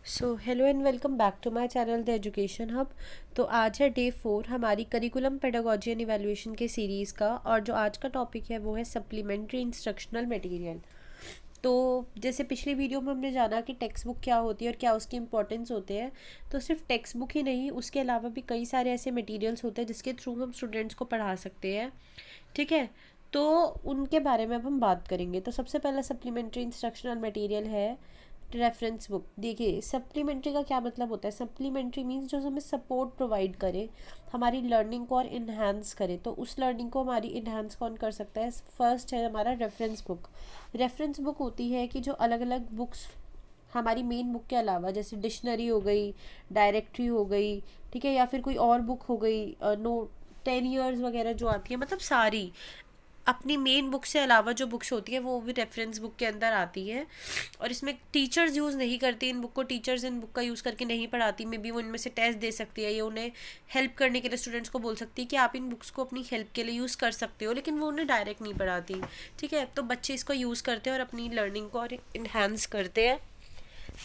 So hello and welcome back to my channel the education hub. तो आज है day 4 हमारी करिकुलम पेडागोजी एंड इवैल्यूएशन के series का, और जो आज का टॉपिक है वो है सप्लीमेंट्री इंस्ट्रक्शनल मटेरियल। तो जैसे पिछली वीडियो में हमने जाना कि टेक्स्ट बुक क्या होती है और क्या उसके इंपॉर्टेंस होते हैं। तो सिर्फ टेक्स्ट बुक ही नहीं, उसके अलावा भी कई सारे ऐसे मटेरियल्स होते हैं जिसके थ्रू हम स्टूडेंट्स को पढ़ा सकते हैं। ठीक है। तो उनके बारे में अब हम बात करेंगे। तो सबसे पहला सप्लीमेंट्री इंस्ट्रक्शनल मटेरियल है रेफरेंस बुक। देखिए, सप्लीमेंट्री का क्या मतलब होता है। सप्लीमेंट्री मीन्स जो हमें सपोर्ट प्रोवाइड करे, हमारी लर्निंग को और इन्हांस करे। तो उस लर्निंग को हमारी इन्हांस कौन कर सकता है? फर्स्ट है हमारा रेफरेंस बुक। रेफरेंस बुक होती है कि जो अलग अलग बुक्स हमारी मेन बुक के अलावा, जैसे डिक्शनरी हो गई, डायरेक्टरी हो गई, ठीक है, या फिर कोई और बुक हो गई, नो 10 ईयर्स वगैरह जो आती है, मतलब सारी अपनी मेन बुक से अलावा जो बुक्स होती है वो भी रेफरेंस बुक के अंदर आती है। और इसमें टीचर्स यूज़ नहीं करती इन बुक को, टीचर्स इन बुक का यूज़ करके नहीं पढ़ाती। मे बी वो इनमें से टेस्ट दे सकती है, या उन्हें हेल्प करने के लिए स्टूडेंट्स को बोल सकती है कि आप इन बुक्स को अपनी हेल्प के लिए यूज़ कर सकते हो, लेकिन वो उन्हें डायरेक्ट नहीं पढ़ाती। ठीक है, तो बच्चे इसको यूज़ करते हैं और अपनी लर्निंग को और इन्हांस करते हैं।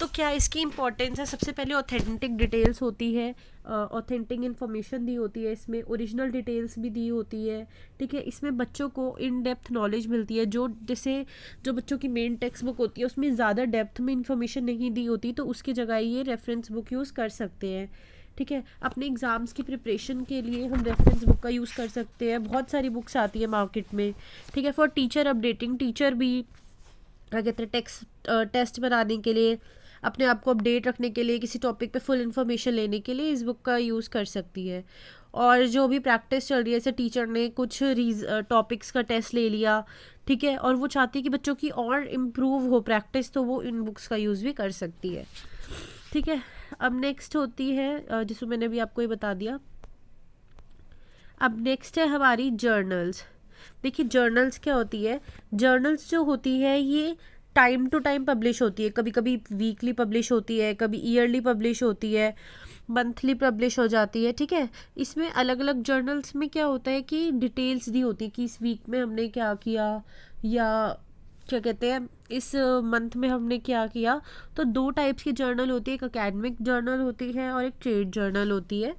तो क्या इसकी इंपॉर्टेंस है? सबसे पहले ऑथेंटिक डिटेल्स होती है, ऑथेंटिक इन्फॉर्मेशन दी होती है, इसमें ओरिजिनल डिटेल्स भी दी होती है। ठीक है, इसमें बच्चों को इन डेप्थ नॉलेज मिलती है। जो जैसे जो बच्चों की मेन टेक्स्ट बुक होती है उसमें ज़्यादा डेप्थ में इंफॉर्मेशन नहीं दी होती, तो उसकी जगह ये रेफरेंस बुक यूज़ कर सकते हैं। ठीक है, अपने एग्ज़ाम्स की प्रिपरेशन के लिए हम रेफरेंस बुक का यूज़ कर सकते हैं। बहुत सारी बुक्स आती है मार्केट में। ठीक है, फॉर टीचर अपडेटिंग, टीचर भी क्या कहते हैं, टेस्ट बनाने के लिए, अपने आप को अपडेट रखने के लिए, किसी टॉपिक पे फुल इन्फॉर्मेशन लेने के लिए इस बुक का यूज़ कर सकती है। और जो भी प्रैक्टिस चल रही है, जैसे टीचर ने कुछ टॉपिक्स का टेस्ट ले लिया, ठीक है, और वो चाहती है कि बच्चों की और इम्प्रूव हो प्रैक्टिस, तो वो इन बुक्स का यूज़ भी कर सकती है। ठीक है, अब नेक्स्ट होती है जिसमें मैंने भी आपको ये बता दिया। अब नेक्स्ट है हमारी जर्नल्स। देखिए, जर्नल्स क्या होती है। जर्नल्स जो होती है ये टाइम टू टाइम पब्लिश होती है। कभी कभी वीकली पब्लिश होती है, कभी ईयरली पब्लिश होती है, मंथली पब्लिश हो जाती है। ठीक है, इसमें अलग अलग जर्नल्स में क्या होता है कि डिटेल्स दी होती है कि इस वीक में हमने क्या किया, या क्या कहते हैं इस मंथ में हमने क्या किया। तो दो टाइप्स की जर्नल होती है, एक अकेडमिक जर्नल होती है और एक ट्रेड जर्नल होती है।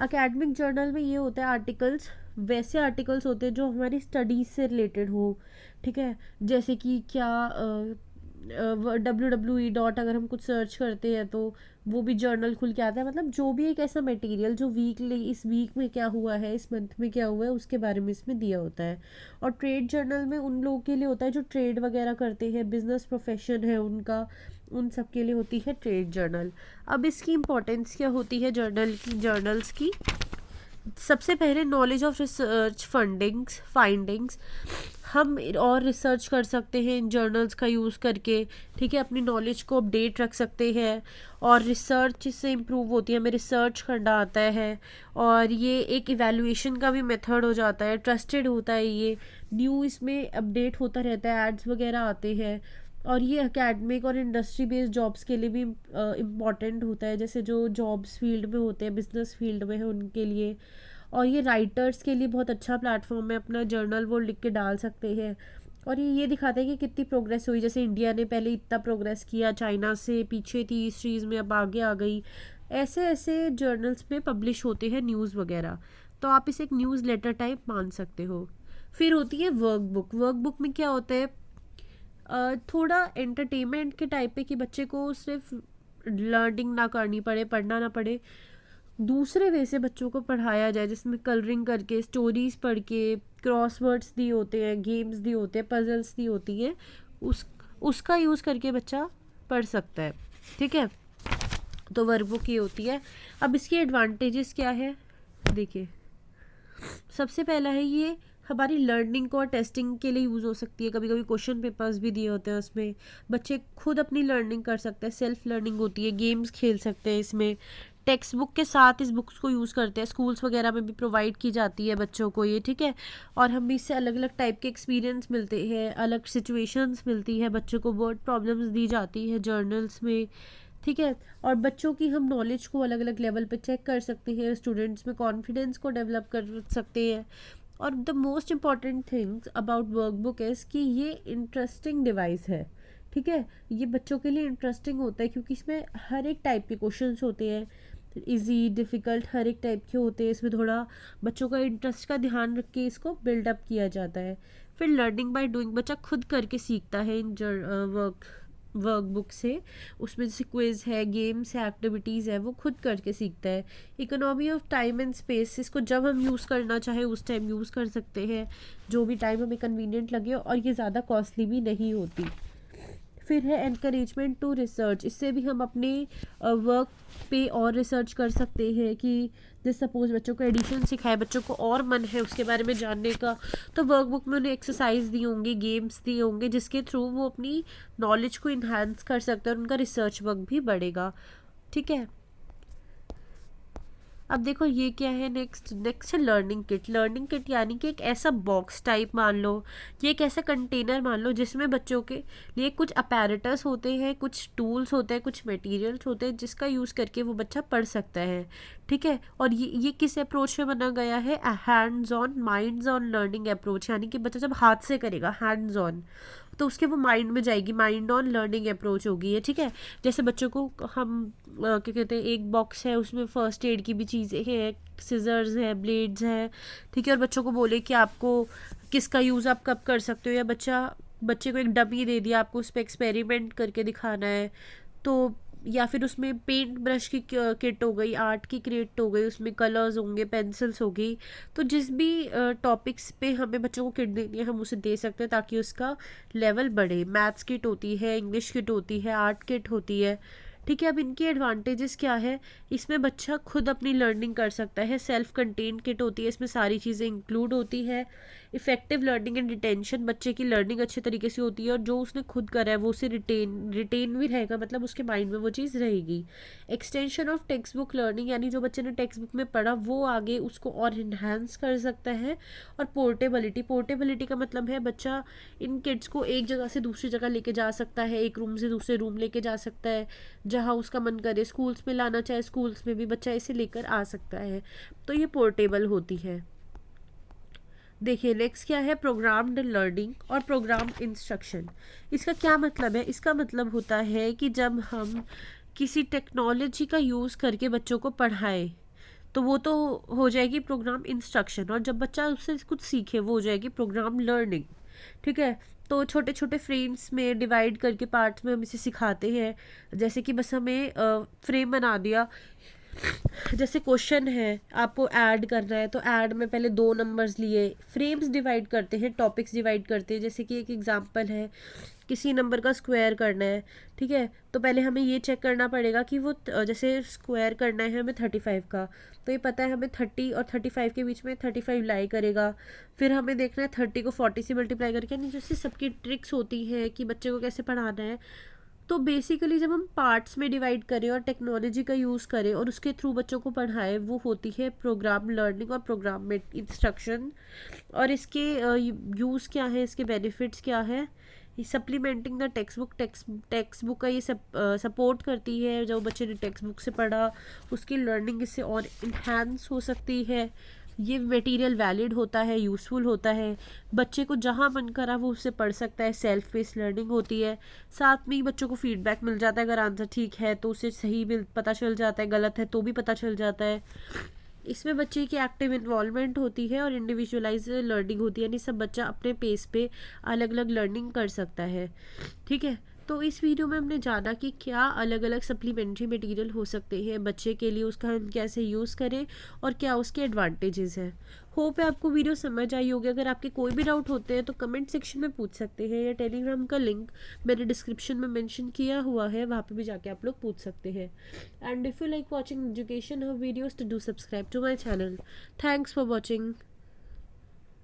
अकेडमिक जर्नल में ये होता है आर्टिकल्स, वैसे आर्टिकल्स होते हैं जो हमारी स्टडीज़ से रिलेटेड हो। ठीक है, जैसे कि क्या www. अगर हम कुछ सर्च करते हैं तो वो भी जर्नल खुल के आता है। मतलब जो भी एक ऐसा मटेरियल जो वीकली, इस वीक में क्या हुआ है, इस मंथ में क्या हुआ है, उसके बारे में इसमें दिया होता है। और ट्रेड जर्नल में उन लोगों के लिए होता है जो ट्रेड वगैरह करते हैं, बिजनेस प्रोफेशन है उनका, उन सब के लिए होती है ट्रेड जर्नल। अब इसकी इंपॉर्टेंस क्या होती है जर्नल्स की? सबसे पहले नॉलेज ऑफ रिसर्च फाइंडिंग्स, हम और रिसर्च कर सकते हैं इन जर्नल्स का यूज़ करके। ठीक है, अपनी नॉलेज को अपडेट रख सकते हैं, और रिसर्च से इम्प्रूव होती है, हमें रिसर्च करना आता है। और ये एक इवैल्यूएशन का भी मेथड हो जाता है, ट्रस्टेड होता है ये। न्यू इसमें अपडेट होता रहता है, एड्स वगैरह आते हैं। और ये एकेडमिक और इंडस्ट्री बेस्ड जॉब्स के लिए भी इम्पॉर्टेंट होता है, जैसे जो जॉब्स फील्ड में होते हैं, बिजनेस फील्ड में है उनके लिए। और ये राइटर्स के लिए बहुत अच्छा प्लेटफॉर्म है, अपना जर्नल वो लिख के डाल सकते हैं। और ये दिखाता है कि कितनी प्रोग्रेस हुई। जैसे इंडिया ने पहले इतना प्रोग्रेस किया, चाइना से पीछे थी इस चीज़ में, अब आगे आ गई। ऐसे ऐसे जर्नल्स में पब्लिश होते हैं न्यूज़ वगैरह। तो आप इसे एक न्यूज़ लेटर टाइप मान सकते हो। फिर होती है वर्कबुक। वर्कबुक में क्या होता है, थोड़ा एंटरटेनमेंट के टाइप पे, कि बच्चे को सिर्फ लर्निंग ना करनी पड़े, पढ़ना ना पड़े, दूसरे वे से बच्चों को पढ़ाया जाए, जिसमें कलरिंग करके, स्टोरीज पढ़ के, क्रॉसवर्ड्स दिए होते हैं, गेम्स दिए होते हैं, पजल्स दी होती हैं, उस उसका यूज़ करके बच्चा पढ़ सकता है। ठीक है, तो वर्कबुक ये होती है। अब इसके एडवांटेजेस क्या है, देखिए। सबसे पहला है ये हमारी लर्निंग को और टेस्टिंग के लिए यूज़ हो सकती है। कभी कभी क्वेश्चन पेपर्स भी दिए होते हैं उसमें, बच्चे खुद अपनी लर्निंग कर सकते हैं, सेल्फ लर्निंग होती है, गेम्स खेल सकते हैं इसमें। टेक्स्ट बुक के साथ इस बुक्स को यूज़ करते हैं, स्कूल्स वगैरह में भी प्रोवाइड की जाती है बच्चों को ये। ठीक है, और हमें इससे अलग अलग टाइप के एक्सपीरियंस मिलते हैं, अलग सिचुएशंस मिलती है, बच्चों को वर्ड प्रॉब्लम्स दी जाती है जर्नल्स में। ठीक है, और बच्चों की हम नॉलेज को अलग अलग लेवल पे चेक कर सकते हैं, स्टूडेंट्स में कॉन्फिडेंस को डेवलप कर सकते हैं। और the most important things about workbook is कि ये इंटरेस्टिंग डिवाइस है। ठीक है, ये बच्चों के लिए इंटरेस्टिंग होता है क्योंकि इसमें हर एक टाइप के क्वेश्चंस होते हैं, इजी डिफ़िकल्ट हर एक टाइप के होते हैं। इसमें थोड़ा बच्चों का इंटरेस्ट का ध्यान रख के इसको बिल्डअप किया जाता है। फिर लर्निंग बाय डूइंग, बच्चा खुद करके सीखता है इन वर्कबुक से। उसमें जैसे क्विज है, गेम्स है, एक्टिविटीज़ है, वो खुद करके सीखता है। Economy of time and space, इसको जब हम यूज़ करना चाहे उस टाइम यूज़ कर सकते हैं, जो भी टाइम हमें कन्वीनियंट लगे, और ये ज़्यादा कॉस्टली भी नहीं होती। फिर है एनकरेजमेंट टू रिसर्च, इससे भी हम अपने वर्क पे और रिसर्च कर सकते हैं कि जैसे सपोज बच्चों को एडिशन सिखाए, बच्चों को और मन है उसके बारे में जानने का, तो वर्कबुक में उन्हें एक्सरसाइज दी होंगी, गेम्स दिए होंगे, जिसके थ्रू वो अपनी नॉलेज को इन्हांस कर सकते हैं और उनका रिसर्च वर्क भी बढ़ेगा। ठीक है, अब देखो ये क्या है, नेक्स्ट है लर्निंग किट। लर्निंग किट यानी कि एक ऐसा बॉक्स टाइप मान लो, ये एक ऐसा कंटेनर मान लो जिसमें बच्चों के लिए कुछ अपैरेटस होते हैं, कुछ टूल्स होते हैं, कुछ मटेरियल्स होते हैं, जिसका यूज़ करके वो बच्चा पढ़ सकता है। ठीक है, और ये किस अप्रोच में बना गया है, hands on minds on learning approach, यानी कि बच्चा जब हाथ से करेगा हैंड्स ऑन, तो उसके वो माइंड में जाएगी, माइंड ऑन लर्निंग अप्रोच होगी है। ठीक है, जैसे बच्चों को हम क्या कहते हैं, एक बॉक्स है उसमें फर्स्ट एड की भी चीज़ें हैं, सिजर्स है, ब्लेड्स है। ठीक है, और बच्चों को बोले कि आपको किसका यूज़ आप कब कर सकते हो, या बच्चे को एक डमी दे दिया, आपको उस पर एक्सपेरिमेंट करके दिखाना है, तो या फिर उसमें पेंट ब्रश की किट हो गई, आर्ट की किट हो गई, उसमें कलर्स होंगे, पेंसिल्स होगी। तो जिस भी टॉपिक्स पे हमें बच्चों को किट देनी है हम उसे दे सकते हैं ताकि उसका लेवल बढ़े। मैथ्स किट होती है, इंग्लिश किट होती है, आर्ट किट होती है। ठीक है, अब इनके एडवांटेजेस क्या है, इसमें बच्चा खुद अपनी लर्निंग कर सकता है। सेल्फ कंटेन किट होती है, इसमें सारी चीज़ें इंक्लूड होती है। इफेक्टिव लर्निंग एंड रिटेंशन, बच्चे की लर्निंग अच्छे तरीके से होती है और जो उसने खुद करा है वो उसे रिटेन भी रहेगा, मतलब उसके माइंड में वो चीज़ रहेगी। Extension of text book learning, यानी जो बच्चे ने टेक्स्ट बुक में पढ़ा वो आगे उसको और इन्हांस कर सकता है। और पोर्टेबिलिटी का मतलब है बच्चा इन किड्स को एक जगह से दूसरी जगह लेके जा सकता है, एक रूम से दूसरे रूम लेके जा सकता है, जहाँ उसका मन करे। स्कूल्स में लाना चाहे स्कूल्स में भी बच्चा इसे लेकर आ सकता है, तो ये पोर्टेबल होती है। देखिए नेक्स्ट क्या है, प्रोग्राम्ड लर्निंग और प्रोग्राम इंस्ट्रक्शन। इसका क्या मतलब है, इसका मतलब होता है कि जब हम किसी टेक्नोलॉजी का यूज़ करके बच्चों को पढ़ाएं तो वो तो हो जाएगी प्रोग्राम इंस्ट्रक्शन, और जब बच्चा उससे कुछ सीखे वो हो जाएगी प्रोग्राम लर्निंग। ठीक है, तो छोटे छोटे फ्रेम्स में डिवाइड करके पार्ट्स में हम इसे सिखाते हैं। जैसे कि बस हमें फ्रेम बना दिया, जैसे क्वेश्चन है आपको ऐड करना है, तो ऐड में पहले 2 नंबर्स लिए, फ्रेम्स डिवाइड करते हैं, टॉपिक्स डिवाइड करते हैं। जैसे कि एक एग्जांपल है, किसी नंबर का स्क्वायर करना है। ठीक है, तो पहले हमें ये चेक करना पड़ेगा कि वो जैसे स्क्वायर करना है हमें 35 का, तो ये पता है हमें 30 और 35 के बीच में 35 लाई करेगा। फिर हमें देखना है 30 को 40 से मल्टीप्लाई करके, यानी जैसे सबकी ट्रिक्स होती हैं कि बच्चे को कैसे पढ़ाना है। तो बेसिकली जब हम पार्ट्स में डिवाइड करें और टेक्नोलॉजी का यूज़ करें और उसके थ्रू बच्चों को पढ़ाएं, वो होती है प्रोग्राम लर्निंग और प्रोग्राम में इंस्ट्रक्शन। और इसके यूज़ क्या है, इसके बेनिफिट्स क्या है, ये सप्लीमेंटिंग द टेक्स्ट बुक का ये सपोर्ट करती है। जो बच्चे ने टेक्स्ट बुक से पढ़ा उसकी लर्निंग इससे और इन्हांस हो सकती है। ये मटेरियल वैलिड होता है, यूज़फुल होता है, बच्चे को जहाँ मन करा वो उससे पढ़ सकता है, सेल्फ बेस्ड लर्निंग होती है। साथ में ही बच्चों को फीडबैक मिल जाता है, अगर आंसर ठीक है तो उसे सही पता चल जाता है, गलत है तो भी पता चल जाता है। इसमें बच्चे की एक्टिव इन्वॉल्वमेंट होती है और इंडिविजुअलाइज लर्निंग होती है, यानी सब बच्चा अपने पेस पे अलग अलग लर्निंग कर सकता है। ठीक है, तो इस वीडियो में हमने जाना कि क्या अलग अलग सप्लीमेंट्री मटेरियल हो सकते हैं बच्चे के लिए, उसका हम कैसे यूज़ करें और क्या उसके एडवांटेजेस हैं। होप है आपको वीडियो समझ आई होगी। अगर आपके कोई भी डाउट होते हैं तो कमेंट सेक्शन में पूछ सकते हैं, या टेलीग्राम का लिंक मैंने डिस्क्रिप्शन में मेंशन किया हुआ है, वहाँ पे भी जाके आप लोग पूछ सकते हैं। And if you like watching education videos तो do subscribe to my channel. Thanks for watching.